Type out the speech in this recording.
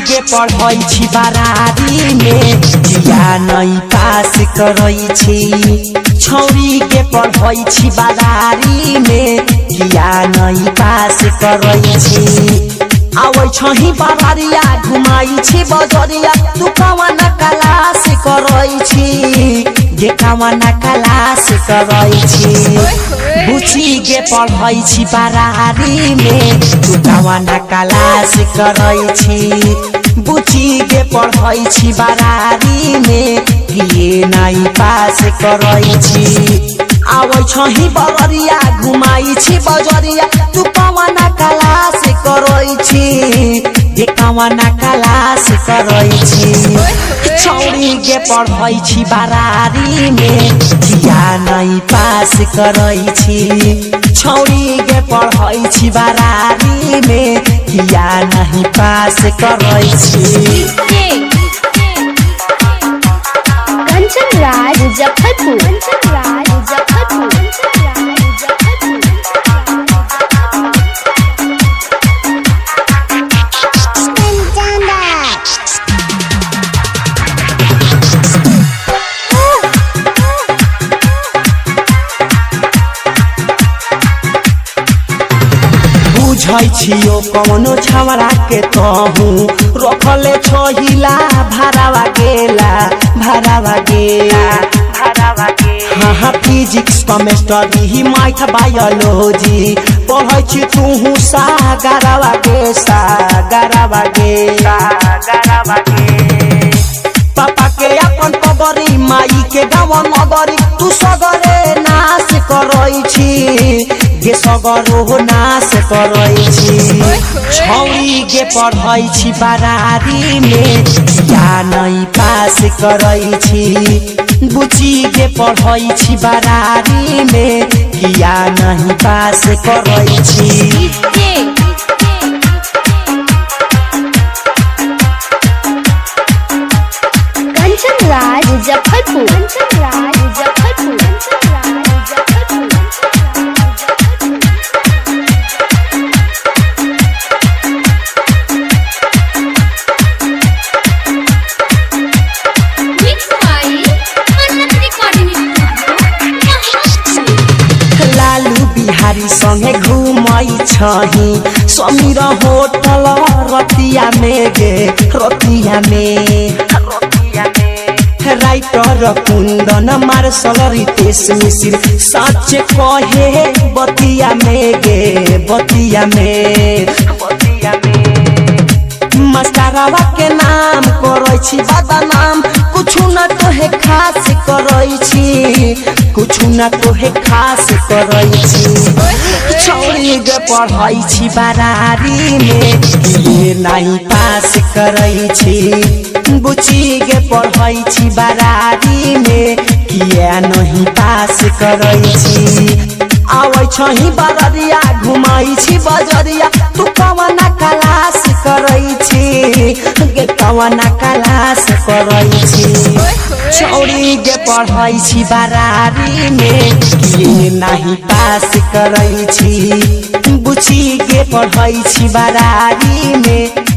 गे पढ़ै छी बारारी में किया नहीं पास करै छी छौरी गे पढ़ै छी बारारी में किया नहीं पास करै छी आवे छही बारारिया घुमाई छी बजरिया तू कवन क्लास करै छी गे कवन क्लास करै छी बुची गे पढ़ै छी बारारी में तू कवन क्लास करै छी बुची गे पढ़ै छी बारारी में किए नहीं पास करै छी आवे छही बजरिया घुमाई छी बजरिया तू कवन क्लास करै छी गे कवन क्लास करै छी छौरी गे पढ़ै छी बारारी में किया नहीं पास करै छी छौरी गे पढ़ै छी बारारी में किया नहीं पास करै छी कंचन राज मुजफ्फरपुर बुझै छियो कौनो छवरा के तहू रखले छहिला भारावा गेला हाँ फिजिक्स केमिस्ट्री मैथ बायोलॉजी पढ़ै छी तू सागरवा गे पापा के अपन पगरी माई के गाँव नगरी तू सगरे नाश करै छी गे सगरो नाश करै छी छौरी गे पढ़ै छी बारारी में किया नहीं पास करै छी बुची गे पढ़ै छी बारारी में किया नहीं पास करै छी कंचन राज मुजफ्फरपुर बिहारी संगे घूमै छही समीर होटल रतिया में राइटर कुंदन मार्शल रितेश मिश्र सच कहे बतिया में मास्टरवा के नाम करै छी बदनाम कुछु न तोहे खास करै छी छौरी गे पढ़ै छी बारारी में किए नहीं पास करै छी बुची गे पढ़ै छी बारारी में किए नहीं पास करै छी आवे छही बारारिया घुमाई छी बजरिया तू कवन क्लास करै छी गे कवन क्लास करै छी छौरी गे पढ़ै छी बारारी में किए नहीं पास करै छी बुची गे पढ़ै छी बारारी में